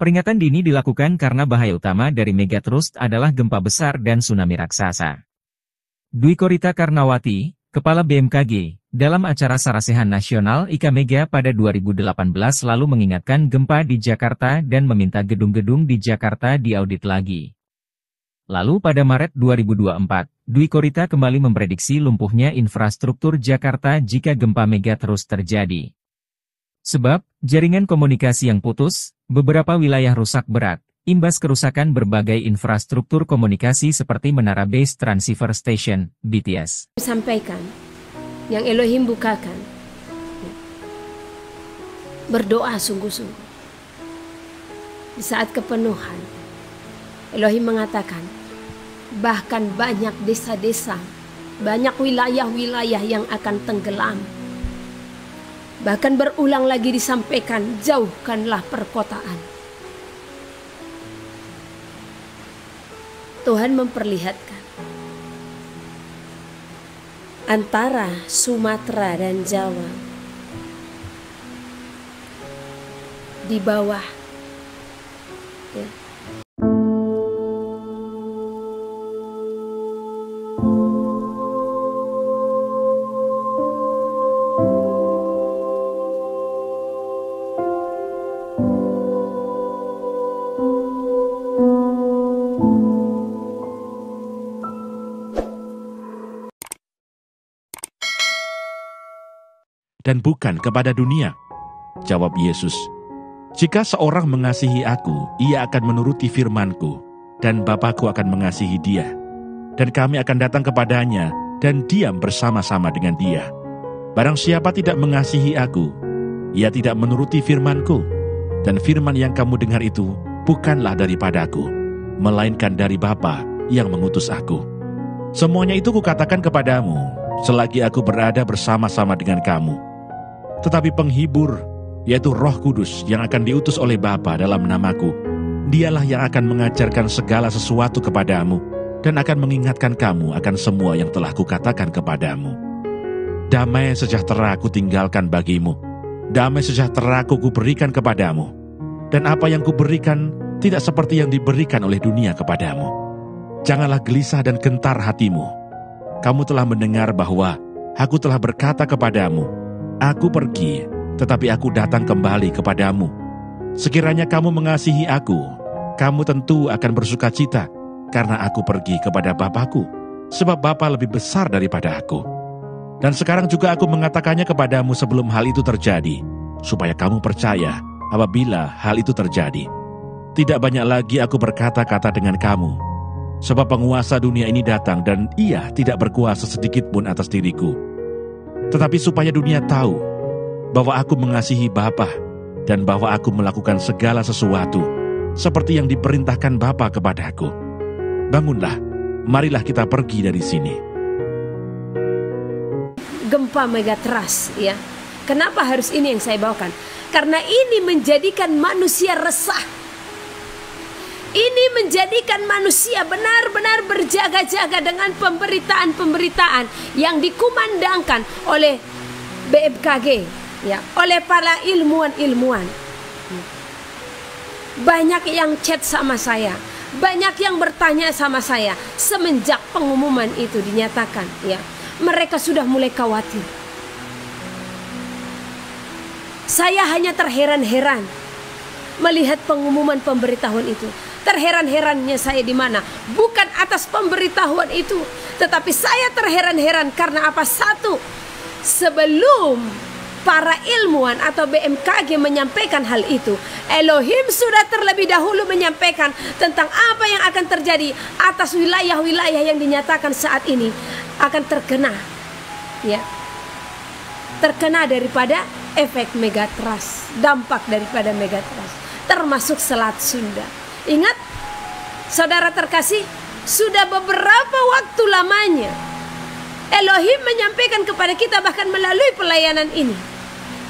Peringatan dini dilakukan karena bahaya utama dari megatrust adalah gempa besar dan tsunami raksasa. Dwi Korita Karnawati, Kepala BMKG, dalam acara Sarasehan Nasional IKA Mega pada 2018 lalu mengingatkan gempa di Jakarta dan meminta gedung-gedung di Jakarta diaudit lagi. Lalu pada Maret 2024, Dwi Korita kembali memprediksi lumpuhnya infrastruktur Jakarta jika gempa mega terus terjadi. Sebab, jaringan komunikasi yang putus, beberapa wilayah rusak berat, imbas kerusakan berbagai infrastruktur komunikasi seperti Menara Base Transceiver Station, BTS. Sampaikan, yang Elohim bukakan, berdoa sungguh-sungguh. Di saat kepenuhan, Elohim mengatakan, bahkan banyak desa-desa, banyak wilayah-wilayah yang akan tenggelam. Bahkan berulang lagi disampaikan, jauhkanlah perkotaan. Tuhan memperlihatkan antara Sumatera dan Jawa di bawah ya. Dan bukan kepada dunia. Jawab Yesus, jika seorang mengasihi aku, ia akan menuruti firman-Ku, dan Bapa-Ku akan mengasihi dia. Dan kami akan datang kepadanya, dan diam bersama-sama dengan dia. Barang siapa tidak mengasihi aku, ia tidak menuruti firman-Ku. Dan firman yang kamu dengar itu, bukanlah daripada-Ku, melainkan dari Bapa yang mengutus aku. Semuanya itu kukatakan kepadamu, selagi aku berada bersama-sama dengan kamu. Tetapi penghibur, yaitu Roh Kudus yang akan diutus oleh Bapa dalam namaku, dialah yang akan mengajarkan segala sesuatu kepadamu dan akan mengingatkan kamu akan semua yang telah kukatakan kepadamu. Damai sejahtera aku tinggalkan bagimu, damai sejahtera aku kuberikan kepadamu, dan apa yang kuberikan tidak seperti yang diberikan oleh dunia kepadamu. Janganlah gelisah dan gentar hatimu. Kamu telah mendengar bahwa aku telah berkata kepadamu, aku pergi, tetapi aku datang kembali kepadamu. Sekiranya kamu mengasihi aku, kamu tentu akan bersukacita, karena aku pergi kepada Bapa-Ku, sebab Bapa lebih besar daripada aku. Dan sekarang juga aku mengatakannya kepadamu sebelum hal itu terjadi, supaya kamu percaya apabila hal itu terjadi. Tidak banyak lagi aku berkata-kata dengan kamu, sebab penguasa dunia ini datang dan ia tidak berkuasa sedikit pun atas diriku. Tetapi supaya dunia tahu bahwa aku mengasihi Bapa dan bahwa aku melakukan segala sesuatu seperti yang diperintahkan Bapa kepadaku. Bangunlah, marilah kita pergi dari sini. Gempa megatrust ya. Kenapa harus ini yang saya bawakan? Karena ini menjadikan manusia resah. Ini menjadikan manusia benar-benar berjaga-jaga dengan pemberitaan-pemberitaan yang dikumandangkan oleh BMKG, ya, oleh para ilmuwan-ilmuwan. Banyak yang chat sama saya, banyak yang bertanya sama saya semenjak pengumuman itu dinyatakan, ya. Mereka sudah mulai khawatir. Saya hanya terheran-heran melihat pengumuman pemberitahuan itu. Terheran-herannya saya di mana? Bukan atas pemberitahuan itu, tetapi saya terheran-heran karena apa? Satu, sebelum para ilmuwan atau BMKG menyampaikan hal itu, Elohim sudah terlebih dahulu menyampaikan tentang apa yang akan terjadi atas wilayah-wilayah yang dinyatakan saat ini akan terkena, ya, terkena daripada efek megatrust, dampak daripada megatrust, termasuk Selat Sunda. Ingat, saudara terkasih, sudah beberapa waktu lamanya Elohim menyampaikan kepada kita bahkan melalui pelayanan ini.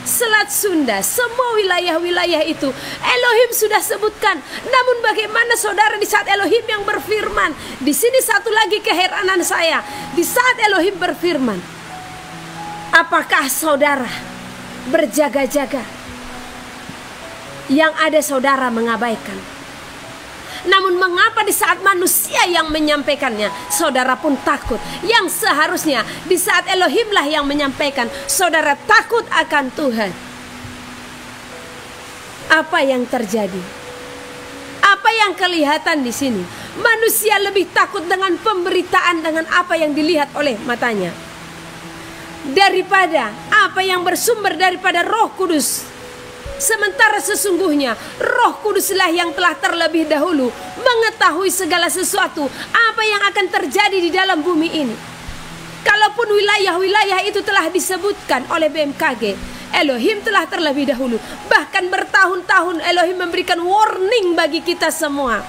Selat Sunda, semua wilayah-wilayah itu Elohim sudah sebutkan. Namun bagaimana saudara di saat Elohim yang berfirman? Di sini satu lagi keheranan saya. Di saat Elohim berfirman, apakah saudara berjaga-jaga? Yang ada saudara mengabaikan. Namun mengapa di saat manusia yang menyampaikannya, saudara pun takut? Yang seharusnya di saat Elohimlah yang menyampaikan, saudara takut akan Tuhan. Apa yang terjadi? Apa yang kelihatan di sini? Manusia lebih takut dengan pemberitaan, dengan apa yang dilihat oleh matanya, daripada apa yang bersumber daripada Roh Kudus. Sementara sesungguhnya Roh Kuduslah yang telah terlebih dahulu mengetahui segala sesuatu apa yang akan terjadi di dalam bumi ini. Kalaupun wilayah-wilayah itu telah disebutkan oleh BMKG, Elohim telah terlebih dahulu. Bahkan bertahun-tahun Elohim memberikan warning bagi kita semua.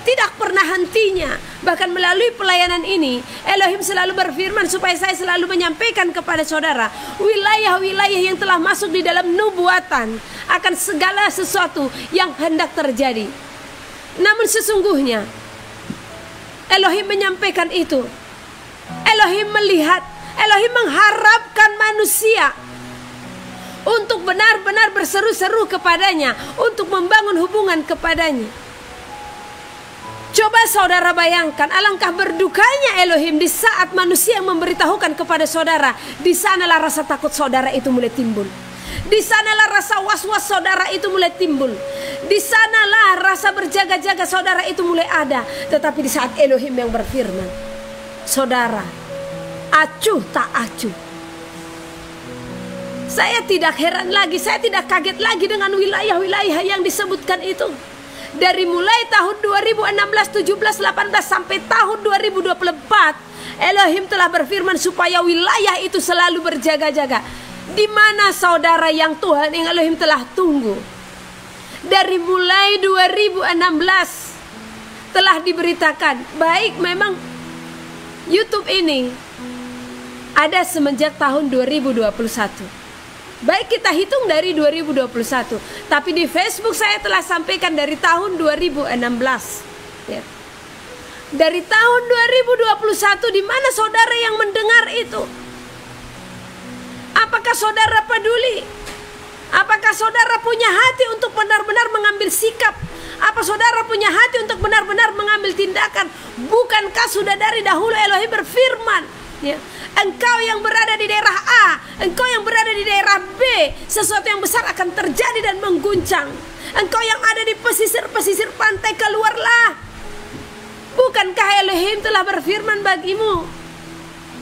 Tidak pernah hentinya. Bahkan melalui pelayanan ini Elohim selalu berfirman supaya saya selalu menyampaikan kepada saudara wilayah-wilayah yang telah masuk di dalam nubuatan akan segala sesuatu yang hendak terjadi. Namun sesungguhnya Elohim menyampaikan itu. Elohim melihat, Elohim mengharapkan manusia untuk benar-benar berseru-seru kepadanya, untuk membangun hubungan kepadanya. Coba saudara bayangkan, alangkah berdukanya Elohim di saat manusia yang memberitahukan kepada saudara. Di sanalah rasa takut saudara itu mulai timbul. Di sanalah rasa was-was saudara itu mulai timbul. Di sanalah rasa berjaga-jaga saudara itu mulai ada. Tetapi di saat Elohim yang berfirman, saudara, acuh tak acuh. Saya tidak heran lagi, saya tidak kaget lagi dengan wilayah-wilayah yang disebutkan itu. Dari mulai tahun 2016, 17, 18 sampai tahun 2024, Elohim telah berfirman supaya wilayah itu selalu berjaga-jaga. Di mana saudara yang Tuhan yang Elohim telah tunggu? Dari mulai 2016 telah diberitakan. Baik, memang YouTube ini ada semenjak tahun 2021. Baik kita hitung dari 2021, tapi di Facebook saya telah sampaikan dari tahun 2016. Ya. Dari tahun 2021, di mana saudara yang mendengar itu? Apakah saudara peduli? Apakah saudara punya hati untuk benar-benar mengambil sikap? Apa saudara punya hati untuk benar-benar mengambil tindakan? Bukankah sudah dari dahulu Elohim berfirman, ya, engkau yang berada di daerah A, engkau yang berada di daerah B, sesuatu yang besar akan terjadi dan mengguncang. Engkau yang ada di pesisir-pesisir pantai, keluarlah. Bukankah Elohim telah berfirman bagimu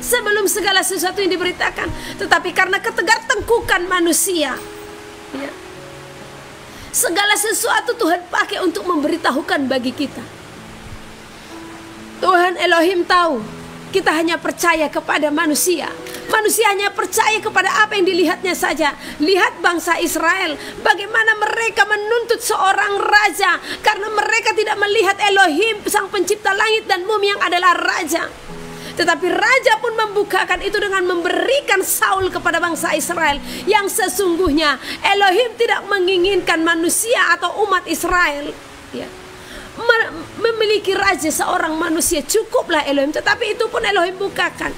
sebelum segala sesuatu yang diberitakan? Tetapi karena ketegar-tengkukan manusia, ya, segala sesuatu Tuhan pakai untuk memberitahukan bagi kita. Tuhan Elohim tahu kita hanya percaya kepada manusia. Manusia hanya percaya kepada apa yang dilihatnya saja. Lihat bangsa Israel, bagaimana mereka menuntut seorang raja, karena mereka tidak melihat Elohim sang pencipta langit dan bumi yang adalah raja. Tetapi raja pun membukakan itu dengan memberikan Saul kepada bangsa Israel. Yang sesungguhnya Elohim tidak menginginkan manusia atau umat Israel, ya, memiliki raja seorang manusia. Cukuplah Elohim, tetapi itu pun Elohim bukakan.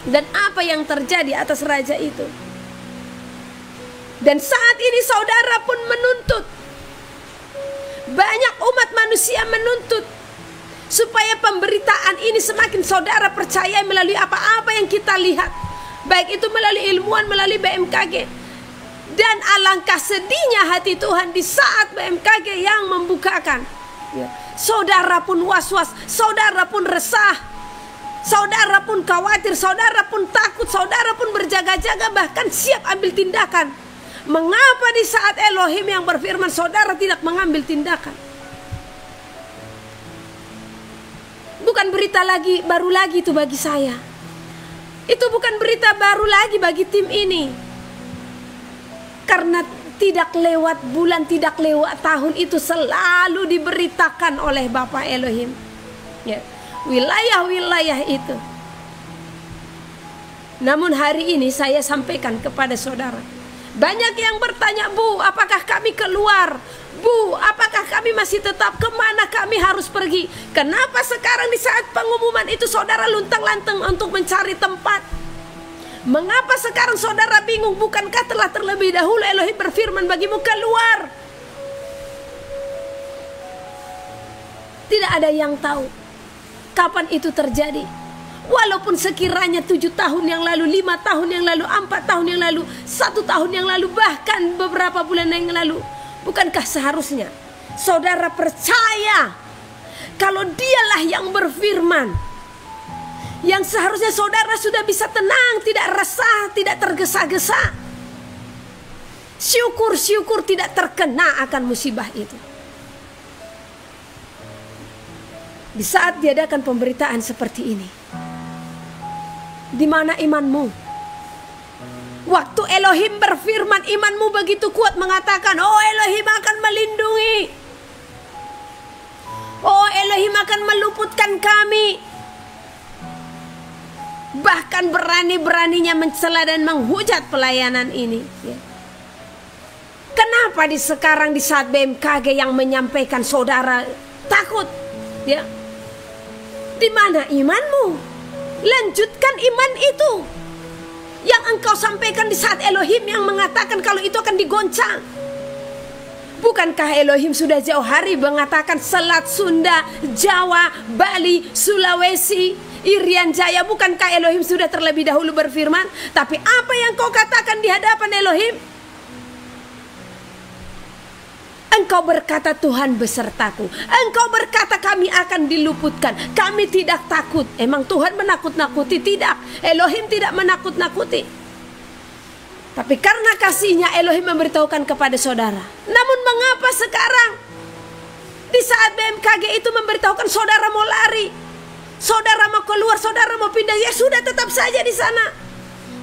Dan apa yang terjadi atas raja itu? Dan saat ini saudara pun menuntut, banyak umat manusia menuntut supaya pemberitaan ini semakin saudara percaya melalui apa-apa yang kita lihat, baik itu melalui ilmuwan, melalui BMKG. Dan alangkah sedihnya hati Tuhan di saat BMKG yang membukakan, ya, saudara pun was-was, saudara pun resah, saudara pun khawatir, saudara pun takut, saudara pun berjaga-jaga, bahkan siap ambil tindakan. Mengapa di saat Elohim yang berfirman saudara tidak mengambil tindakan? Bukan berita lagi baru lagi itu bagi saya. Itu bukan berita baru lagi bagi tim ini. Karena tidak lewat bulan, tidak lewat tahun, itu selalu diberitakan oleh Bapa Elohim, ya, wilayah-wilayah itu. Namun hari ini saya sampaikan kepada saudara, banyak yang bertanya, Bu, apakah kami keluar? Bu, apakah kami masih tetap? Kemana kami harus pergi? Kenapa sekarang di saat pengumuman itu saudara luntang-lantung untuk mencari tempat? Mengapa sekarang saudara bingung? Bukankah telah terlebih dahulu Elohim berfirman bagimu keluar? Tidak ada yang tahu kapan itu terjadi. Walaupun sekiranya 7 tahun yang lalu, 5 tahun yang lalu, 4 tahun yang lalu, 1 tahun yang lalu, bahkan beberapa bulan yang lalu. Bukankah seharusnya saudara percaya kalau dialah yang berfirman, yang seharusnya saudara sudah bisa tenang, tidak resah, tidak tergesa-gesa. Syukur-syukur tidak terkena akan musibah itu. Di saat diadakan pemberitaan seperti ini, di mana imanmu? Waktu Elohim berfirman, imanmu begitu kuat mengatakan, oh Elohim akan melindungi, oh Elohim akan meluputkan kami. Bahkan berani-beraninya mencela dan menghujat pelayanan ini. Kenapa sekarang di saat BMKG yang menyampaikan saudara takut? Ya, di mana imanmu? Lanjutkan iman itu yang engkau sampaikan di saat Elohim yang mengatakan kalau itu akan digoncang. Bukankah Elohim sudah jauh hari mengatakan Selat Sunda, Jawa, Bali, Sulawesi, Irian Jaya? Bukankah Elohim sudah terlebih dahulu berfirman? Tapi apa yang kau katakan di hadapan Elohim? Engkau berkata Tuhan besertaku. Engkau berkata kami akan diluputkan. Kami tidak takut. Emang Tuhan menakut-nakuti? Tidak. Elohim tidak menakut-nakuti. Tapi karena kasihnya Elohim memberitahukan kepada saudara. Namun mengapa sekarang di saat BMKG itu memberitahukan saudara mau lari, saudara mau keluar, saudara mau pindah? Ya sudah, tetap saja di sana.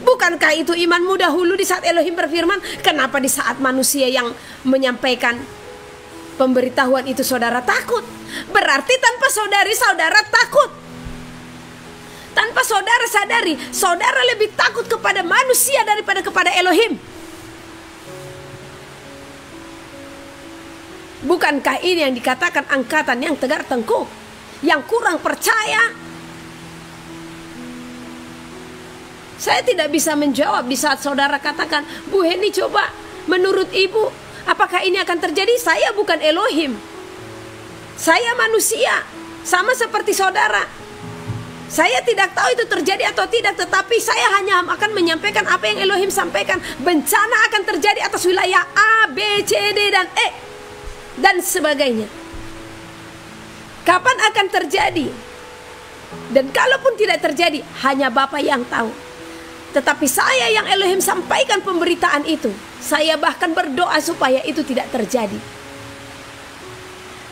Bukankah itu imanmu dahulu di saat Elohim berfirman? Kenapa di saat manusia yang menyampaikan pemberitahuan itu saudara takut? Berarti tanpa saudara takut. Tanpa saudara sadari, saudara lebih takut kepada manusia daripada kepada Elohim. Bukankah ini yang dikatakan angkatan yang tegar tengkuk, yang kurang percaya? Saya tidak bisa menjawab di saat saudara katakan, Bu Heni, coba menurut ibu, apakah ini akan terjadi? Saya bukan Elohim. Saya manusia, sama seperti saudara. Saya tidak tahu itu terjadi atau tidak, tetapi saya hanya akan menyampaikan apa yang Elohim sampaikan. Bencana akan terjadi atas wilayah A, B, C, D, dan E, dan sebagainya. Kapan akan terjadi? Dan kalaupun tidak terjadi, hanya Bapa yang tahu. Tetapi saya yang Elohim sampaikan pemberitaan itu, saya bahkan berdoa supaya itu tidak terjadi.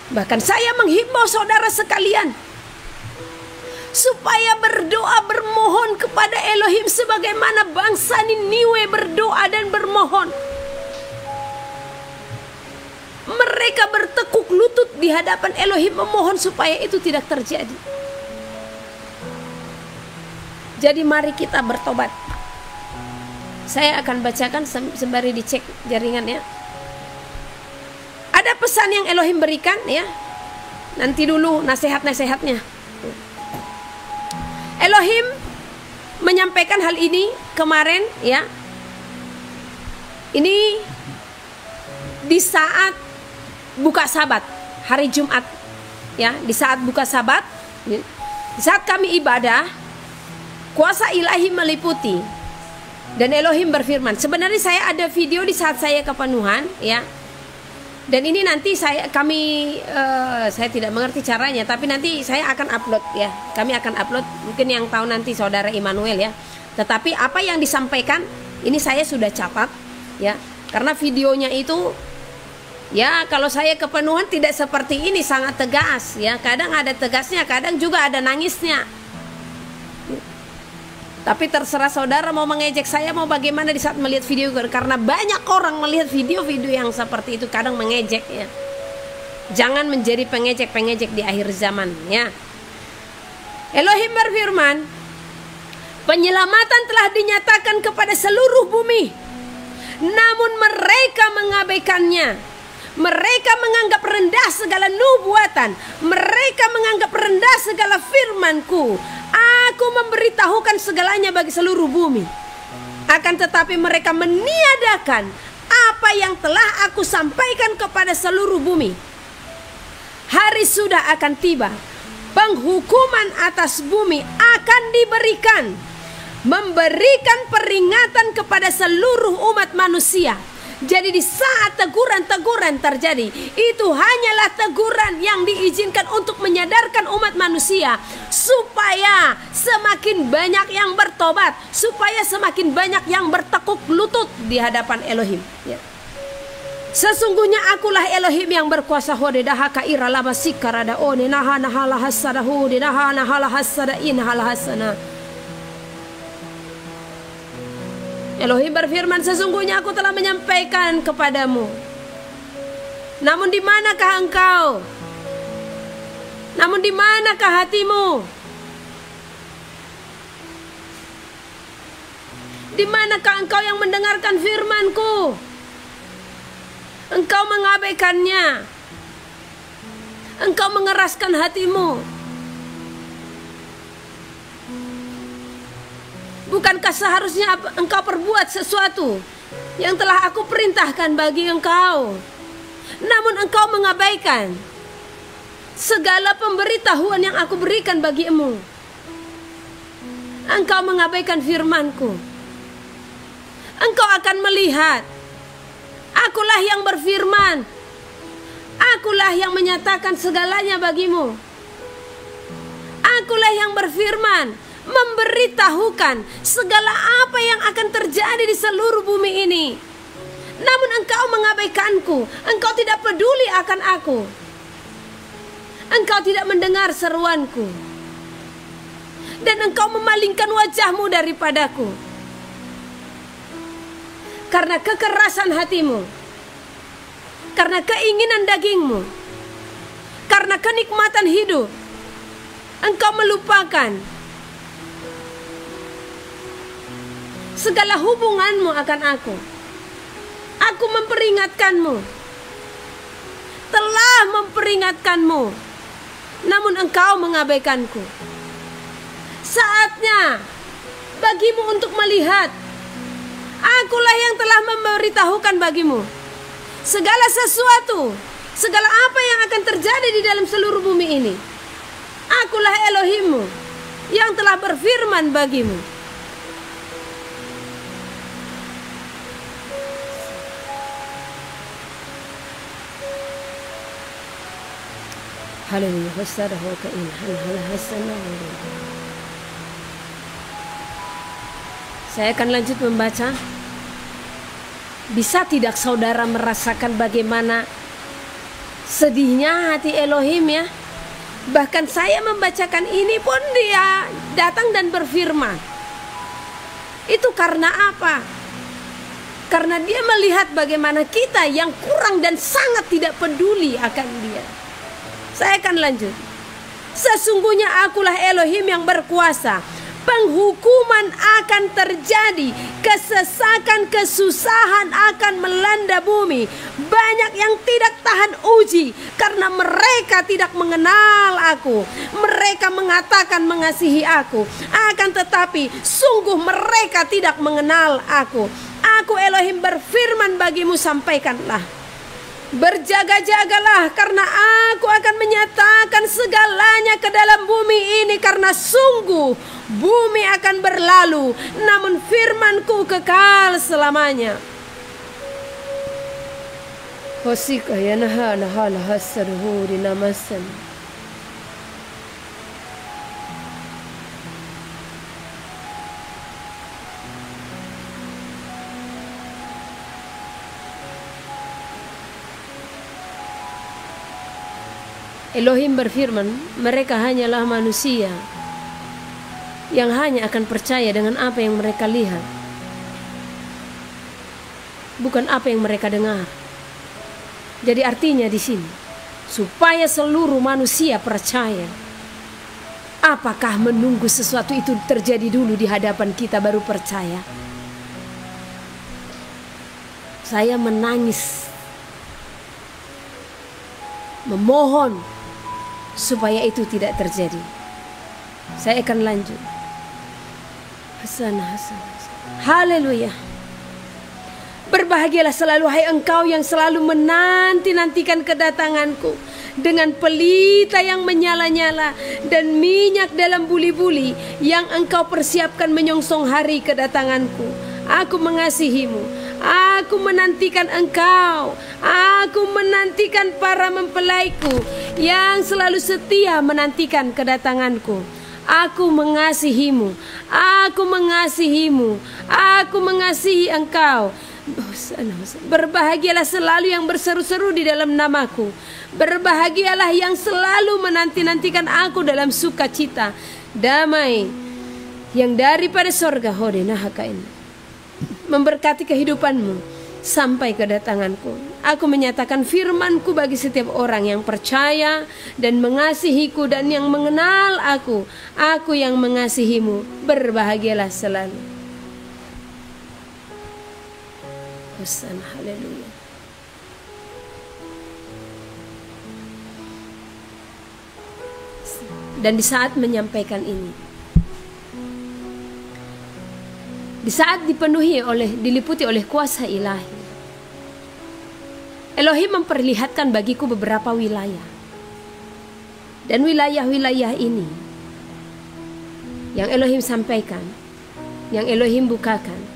Bahkan saya menghimbau saudara sekalian supaya berdoa, bermohon kepada Elohim sebagaimana bangsa Niniwe berdoa dan bermohon. Mereka bertekuk lutut di hadapan Elohim memohon supaya itu tidak terjadi. Jadi mari kita bertobat. Saya akan bacakan sembari dicek jaringannya. Ada pesan yang Elohim berikan ya. Nanti dulu nasihat-nasihatnya. Elohim menyampaikan hal ini kemarin ya. Ini di saat buka Sabat, hari Jumat ya, di saat buka Sabat, di saat kami ibadah, kuasa ilahi meliputi dan Elohim berfirman. Sebenarnya saya ada video di saat saya kepenuhan ya. Dan ini nanti saya tidak mengerti caranya, tapi nanti saya akan upload ya. Kami akan upload, mungkin yang tahu nanti saudara Immanuel ya. Tetapi apa yang disampaikan ini saya sudah catat ya. Karena videonya itu ya, kalau saya kepenuhan tidak seperti ini, sangat tegas ya. Kadang ada tegasnya, kadang juga ada nangisnya. Tapi terserah saudara mau mengejek saya, mau bagaimana di saat melihat video. Karena banyak orang melihat video-video yang seperti itu kadang mengejek ya. Jangan menjadi pengejek-pengejek di akhir zaman ya. Elohim berfirman, penyelamatan telah dinyatakan kepada seluruh bumi, namun mereka mengabaikannya. Mereka menganggap rendah segala nubuatan. Mereka menganggap rendah segala firmanku. Aku memberitahukan segalanya bagi seluruh bumi. Akan tetapi mereka meniadakan apa yang telah aku sampaikan kepada seluruh bumi. hari sudah akan tiba. Penghukuman atas bumi akan diberikan, memberikan peringatan kepada seluruh umat manusia. Jadi di saat teguran-teguran terjadi, itu hanyalah teguran yang diizinkan untuk menyadarkan umat manusia supaya semakin banyak yang bertobat, supaya semakin banyak yang bertekuk lutut di hadapan Elohim. Ya. Sesungguhnya akulah Elohim yang berkuasa hode dahaka ira lama sikarada one naha nahala hasada hode naha nahala hasada inhala hasana. Elohim berfirman, sesungguhnya aku telah menyampaikan kepadamu. Namun di manakah engkau? Namun di manakah hatimu? Di manakah engkau yang mendengarkan firmanku? Engkau mengabaikannya. Engkau mengeraskan hatimu. Bukankah seharusnya engkau perbuat sesuatu yang telah aku perintahkan bagi engkau? Namun engkau mengabaikan segala pemberitahuan yang aku berikan bagimu. Engkau mengabaikan firmanku. Engkau akan melihat, akulah yang berfirman, akulah yang menyatakan segalanya bagimu. Akulah yang berfirman, memberitahukan segala apa yang akan terjadi di seluruh bumi ini. Namun engkau mengabaikanku, engkau tidak peduli akan aku. Engkau tidak mendengar seruanku. Dan engkau memalingkan wajahmu daripadaku. Karena kekerasan hatimu, karena keinginan dagingmu, karena kenikmatan hidup, engkau melupakan segala hubunganmu akan aku. Aku memperingatkanmu, telah memperingatkanmu, namun engkau mengabaikanku. Saatnya bagimu untuk melihat, akulah yang telah memberitahukan bagimu segala sesuatu, segala apa yang akan terjadi di dalam seluruh bumi ini. Akulah Elohimmu yang telah berfirman bagimu. Haleluya. Saya akan lanjut membaca. Bisa tidak saudara merasakan bagaimana sedihnya hati Elohim ya? Bahkan saya membacakan ini pun dia datang dan berfirman. Itu karena apa? Karena dia melihat bagaimana kita yang kurang dan sangat tidak peduli akan dia. Saya akan lanjut. Sesungguhnya akulah Elohim yang berkuasa. Penghukuman akan terjadi. Kesesakan, kesusahan akan melanda bumi. Banyak yang tidak tahan uji karena mereka tidak mengenal aku. Mereka mengatakan mengasihi aku, akan tetapi sungguh mereka tidak mengenal aku. Aku Elohim berfirman bagimu, sampaikanlah. Berjaga-jagalah karena aku akan menyatakan segalanya ke dalam bumi ini, karena sungguh bumi akan berlalu namun firmanku kekal selamanya. Hosika ya nahala hasaruhu dinamasan. Elohim berfirman, mereka hanyalah manusia yang hanya akan percaya dengan apa yang mereka lihat, bukan apa yang mereka dengar. Jadi artinya di sini, supaya seluruh manusia percaya, apakah menunggu sesuatu itu terjadi dulu di hadapan kita baru percaya? Saya menangis, memohon supaya itu tidak terjadi. Saya akan lanjut. Hasan. Haleluya. Berbahagialah selalu hai engkau yang selalu menanti-nantikan kedatanganku, dengan pelita yang menyala-nyala dan minyak dalam buli-buli yang engkau persiapkan menyongsong hari kedatanganku. Aku mengasihimu, aku menantikan engkau, aku menantikan para mempelaiku yang selalu setia menantikan kedatanganku. Aku mengasihimu, aku mengasihimu, aku mengasihi engkau. Berbahagialah selalu yang berseru-seru di dalam namaku. Berbahagialah yang selalu menanti-nantikan aku dalam sukacita. Damai yang daripada sorga memberkati kehidupanmu sampai kedatanganku. Aku menyatakan firmanku bagi setiap orang yang percaya dan mengasihiku dan yang mengenal aku. Aku yang mengasihimu, berbahagialah selalu. Hosana, haleluya. Dan di saat menyampaikan ini, di saat diliputi oleh kuasa ilahi, Elohim memperlihatkan bagiku beberapa wilayah. Dan wilayah-wilayah ini yang Elohim sampaikan, yang Elohim bukakan,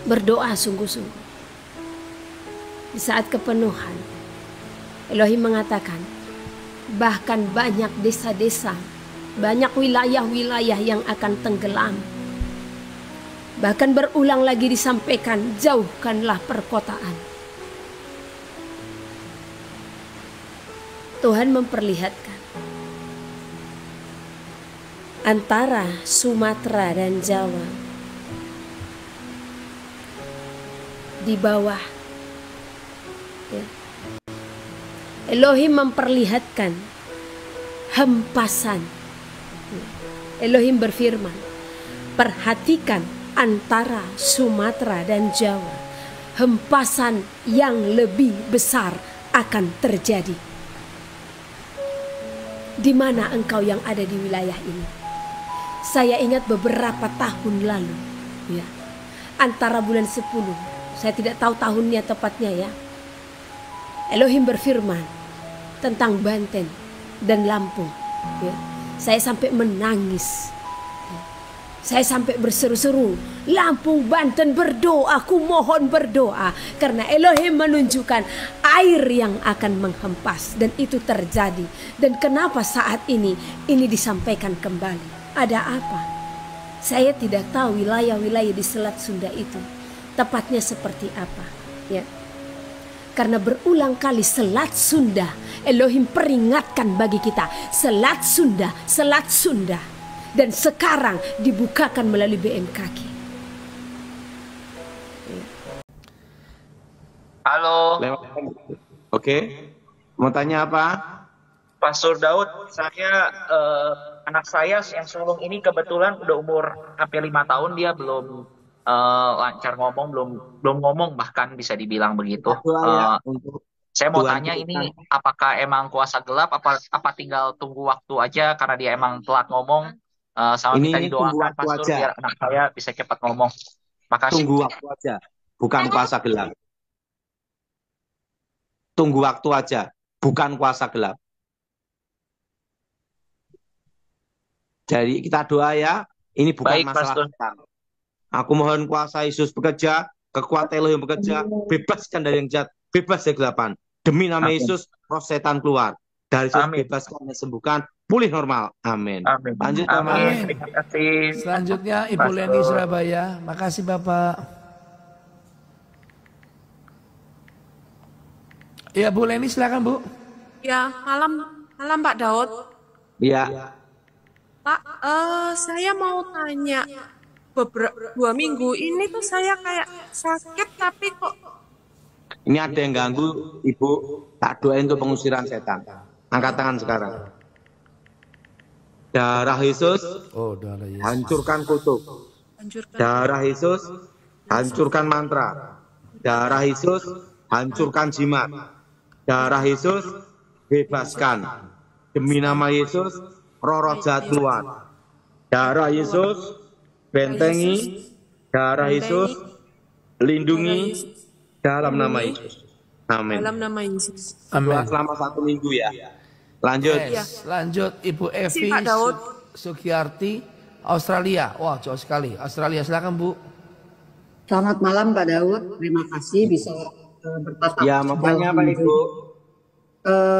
berdoa sungguh-sungguh. Di saat kepenuhan, Elohim mengatakan, bahkan banyak desa-desa, banyak wilayah-wilayah yang akan tenggelam. Bahkan berulang lagi disampaikan, jauhkanlah perkotaan. Tuhan memperlihatkan antara Sumatera dan Jawa di bawah, ya. Elohim memperlihatkan hempasan. Elohim berfirman, perhatikan antara Sumatera dan Jawa, hempasan yang lebih besar akan terjadi. Di mana engkau yang ada di wilayah ini? Saya ingat beberapa tahun lalu, ya, antara bulan 10, saya tidak tahu tahunnya tepatnya, ya, Elohim berfirman tentang Banten dan Lampung, ya. Saya sampai menangis, saya sampai berseru-seru, Lampung, Banten berdoa, aku mohon berdoa, karena Elohim menunjukkan air yang akan menghempas, dan itu terjadi. Dan kenapa saat ini disampaikan kembali? Ada apa? Saya tidak tahu wilayah-wilayah di Selat Sunda itu tepatnya seperti apa, ya. Karena berulang kali Selat Sunda, Elohim peringatkan bagi kita, Selat Sunda, Selat Sunda. Dan sekarang dibukakan melalui BMKG. Halo. Oke. Mau tanya apa? Pastor Daud, saya anak saya yang sulung ini kebetulan udah umur hampir 5 tahun, dia belum lancar ngomong, belum ngomong bahkan bisa dibilang begitu. Saya mau tanya ini, apakah emang kuasa gelap, apa tinggal tunggu waktu aja karena dia emang telat ngomong? Sama minta didoakan Pastor biar anak saya bisa cepat ngomong. Makasih. Tunggu waktu aja, bukan kuasa gelap. Tunggu waktu aja, bukan kuasa gelap. Jadi kita doa ya, ini bukan baik, masalah kita. Aku mohon kuasa Yesus bekerja, kekuatan Elohim bekerja, bebaskan dari yang jahat, bebas dari kegelapan. Demi nama Yesus, roh setan keluar. Dari Yesus bebaskan dan sembuhkan, pulih normal. Amin. Lanjut, Amin. Terima kasih. Selanjutnya Ibu Leni Surabaya. Makasih Bapak. Ya Bu Leni silakan Bu. Ya, malam Pak Daud. Iya. Pak, saya mau tanya, 2 minggu ini tuh saya kayak sakit tapi kok. Ini ada yang ganggu Ibu, tak doain untuk pengusiran setan. Angkat tangan sekarang. Darah Yesus, hancurkan kutuk. Darah Yesus, hancurkan mantra. Darah Yesus, hancurkan jimat. Darah Yesus, bebaskan. Demi nama Yesus, roh jahat keluar. Darah Yesus, bentengi. Darah Yesus, lindungi dalam nama Yesus. Amin. Dalam nama Yesus. Doa selama 1 minggu ya. Lanjut. Yes. Lanjut Ibu Evi Pak Daud. Sugiyarti, Australia. Wah, jauh sekali. Australia, silakan Bu. Selamat malam Pak Daud. Terima kasih bisa bertatap. Ya, makanya Pak Ibu.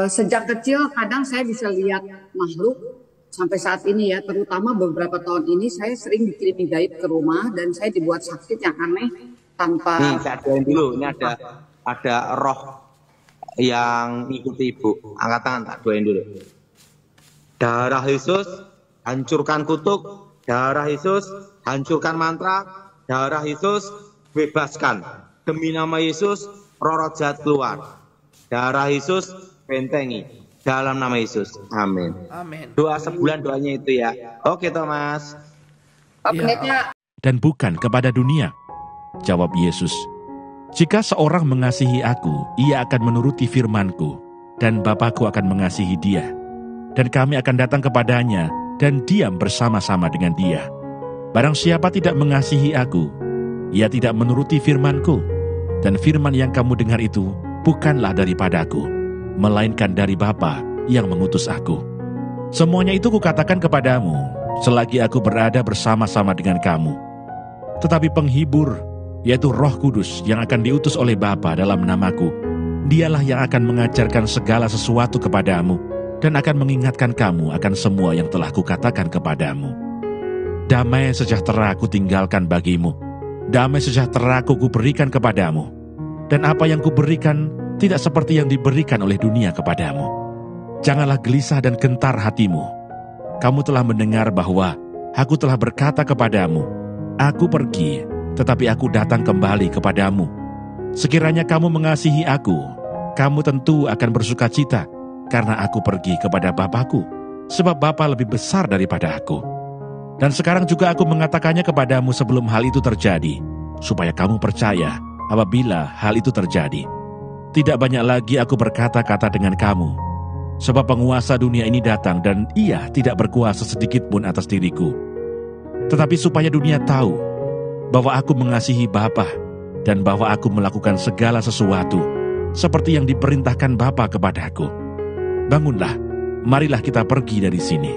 Sejak kecil kadang saya bisa lihat makhluk sampai saat ini ya, terutama beberapa tahun ini saya sering dikirimi gaib ke rumah dan saya dibuat sakit yang aneh tanpa. Saya doain dulu. Ini ada roh yang ngikuti Ibu. Angkat tangan, tak doain dulu. Darah Yesus, hancurkan kutuk. Darah Yesus, hancurkan mantra. Darah Yesus, bebaskan. Demi nama Yesus, roh jahat keluar. Darah Yesus, bentengi. Dalam nama Yesus. Amin. Amin. Doa sebulan doanya itu ya. Oke Thomas. Ya. Dan bukan kepada dunia. Jawab Yesus. Jika seorang mengasihi aku, ia akan menuruti firman-Ku, dan Bapa-Ku akan mengasihi dia. Dan kami akan datang kepadanya, dan diam bersama-sama dengan dia. Barang siapa tidak mengasihi aku, ia tidak menuruti firman-Ku. Dan firman yang kamu dengar itu, bukanlah daripada-Ku, melainkan dari Bapa yang mengutus aku. Semuanya itu kukatakan kepadamu, selagi aku berada bersama-sama dengan kamu. Tetapi penghibur, yaitu Roh Kudus yang akan diutus oleh Bapa dalam namaku, dialah yang akan mengajarkan segala sesuatu kepadamu dan akan mengingatkan kamu akan semua yang telah kukatakan kepadamu. Damai sejahtera aku tinggalkan bagimu, damai sejahtera aku kuberikan kepadamu, dan apa yang kuberikan tidak seperti yang diberikan oleh dunia kepadamu. Janganlah gelisah dan gentar hatimu. Kamu telah mendengar bahwa aku telah berkata kepadamu, aku pergi, tetapi aku datang kembali kepadamu. Sekiranya kamu mengasihi aku, kamu tentu akan bersukacita, karena aku pergi kepada Bapa-Ku, sebab Bapa lebih besar daripada aku. Dan sekarang juga aku mengatakannya kepadamu sebelum hal itu terjadi, supaya kamu percaya apabila hal itu terjadi. Tidak banyak lagi aku berkata-kata dengan kamu, sebab penguasa dunia ini datang dan ia tidak berkuasa sedikit pun atas diriku. Tetapi supaya dunia tahu bahwa aku mengasihi Bapa dan bahwa aku melakukan segala sesuatu seperti yang diperintahkan Bapa kepadaku. Bangunlah, marilah kita pergi dari sini.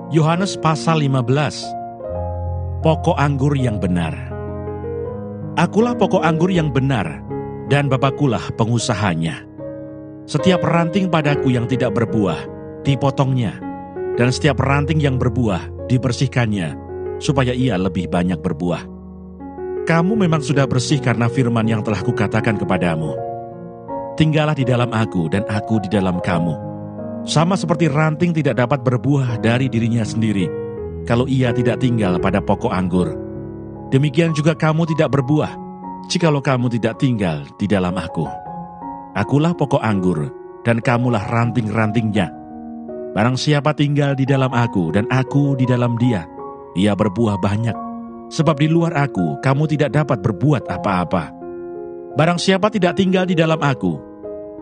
Yohanes pasal 15. Pokok anggur yang benar. Akulah pokok anggur yang benar, dan Bapa-Kulah pengusahanya. Setiap ranting padaku yang tidak berbuah, dipotongnya, dan setiap ranting yang berbuah, dibersihkannya, supaya ia lebih banyak berbuah. Kamu memang sudah bersih karena firman yang telah kukatakan kepadamu. Tinggallah di dalam aku, dan aku di dalam kamu. Sama seperti ranting tidak dapat berbuah dari dirinya sendiri, kalau ia tidak tinggal pada pokok anggur. Demikian juga kamu tidak berbuah, jikalau kamu tidak tinggal di dalam aku. Akulah pokok anggur, dan kamulah ranting-rantingnya. Barang siapa tinggal di dalam aku dan aku di dalam dia, ia berbuah banyak. Sebab di luar aku, kamu tidak dapat berbuat apa-apa. Barang siapa tidak tinggal di dalam aku,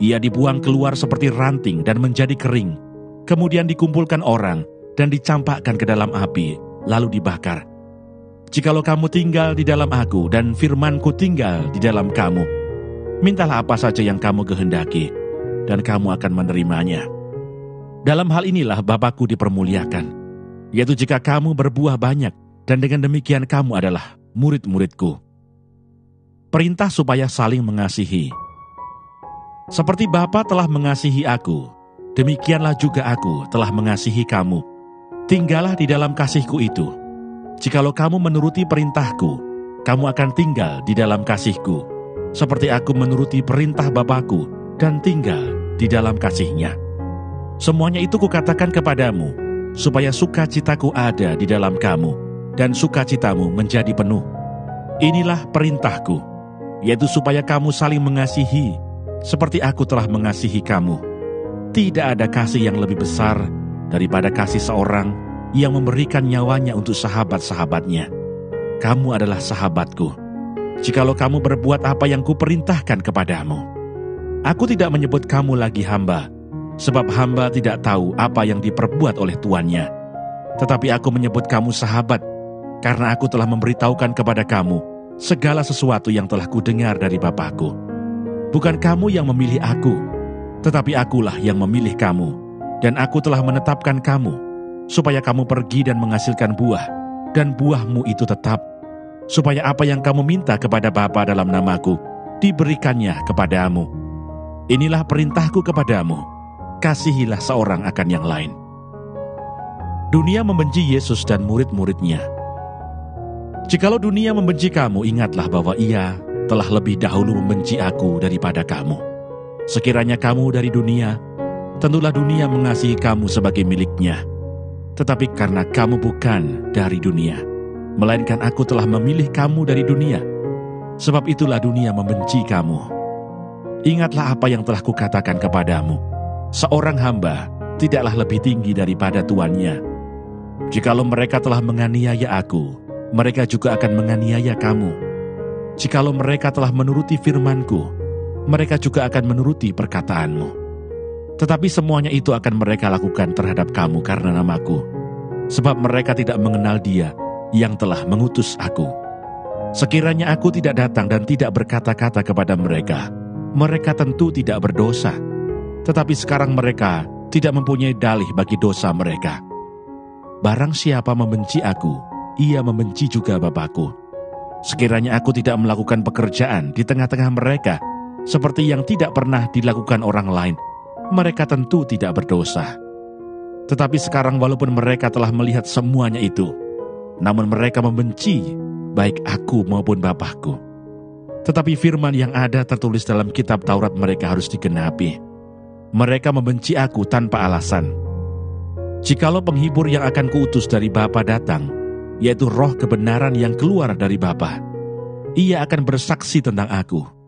ia dibuang keluar seperti ranting dan menjadi kering. Kemudian dikumpulkan orang dan dicampakkan ke dalam api, lalu dibakar. Jikalau kamu tinggal di dalam aku dan firman-Ku tinggal di dalam kamu, mintalah apa saja yang kamu kehendaki, dan kamu akan menerimanya. Dalam hal inilah Bapa-Ku dipermuliakan, yaitu jika kamu berbuah banyak, dan dengan demikian kamu adalah murid-murid-Ku. Perintah supaya saling mengasihi. Seperti Bapa telah mengasihi aku, demikianlah juga aku telah mengasihi kamu. Tinggallah di dalam kasih-Ku itu. Jikalau kamu menuruti perintah-Ku, kamu akan tinggal di dalam kasih-Ku, seperti aku menuruti perintah Bapa-Ku dan tinggal di dalam kasih-Nya. Semuanya itu kukatakan kepadamu, supaya sukacitaku ada di dalam kamu, dan sukacitamu menjadi penuh. Inilah perintahku, yaitu supaya kamu saling mengasihi, seperti aku telah mengasihi kamu. Tidak ada kasih yang lebih besar daripada kasih seorang yang memberikan nyawanya untuk sahabat-sahabatnya. Kamu adalah sahabatku, jikalau kamu berbuat apa yang kuperintahkan kepadamu. Aku tidak menyebut kamu lagi hamba, sebab hamba tidak tahu apa yang diperbuat oleh tuannya. Tetapi aku menyebut kamu sahabat, karena aku telah memberitahukan kepada kamu segala sesuatu yang telah kudengar dari Bapa-Ku. Bukan kamu yang memilih aku, tetapi akulah yang memilih kamu, dan aku telah menetapkan kamu, supaya kamu pergi dan menghasilkan buah, dan buahmu itu tetap, supaya apa yang kamu minta kepada Bapa dalam namaku, diberikannya kepadamu. Inilah perintahku kepadamu, kasihilah seorang akan yang lain. Dunia membenci Yesus dan murid-muridnya. Jikalau dunia membenci kamu, ingatlah bahwa ia telah lebih dahulu membenci aku daripada kamu. Sekiranya kamu dari dunia, tentulah dunia mengasihi kamu sebagai miliknya. Tetapi karena kamu bukan dari dunia, melainkan aku telah memilih kamu dari dunia, sebab itulah dunia membenci kamu. Ingatlah apa yang telah kukatakan kepadamu, seorang hamba tidaklah lebih tinggi daripada tuannya. Jikalau mereka telah menganiaya aku, mereka juga akan menganiaya kamu. Jikalau mereka telah menuruti firman-Ku, mereka juga akan menuruti perkataanmu. Tetapi semuanya itu akan mereka lakukan terhadap kamu karena namaku, sebab mereka tidak mengenal Dia yang telah mengutus aku. Sekiranya aku tidak datang dan tidak berkata-kata kepada mereka, mereka tentu tidak berdosa. Tetapi sekarang mereka tidak mempunyai dalih bagi dosa mereka. Barang siapa membenci aku, ia membenci juga Bapa-Ku. Sekiranya aku tidak melakukan pekerjaan di tengah-tengah mereka, seperti yang tidak pernah dilakukan orang lain, mereka tentu tidak berdosa. Tetapi sekarang walaupun mereka telah melihat semuanya itu, namun mereka membenci baik aku maupun Bapa-Ku. Tetapi firman yang ada tertulis dalam kitab Taurat mereka harus digenapi. Mereka membenci aku tanpa alasan. Jikalau penghibur yang akan kuutus dari Bapa datang, yaitu roh kebenaran yang keluar dari Bapa, ia akan bersaksi tentang aku.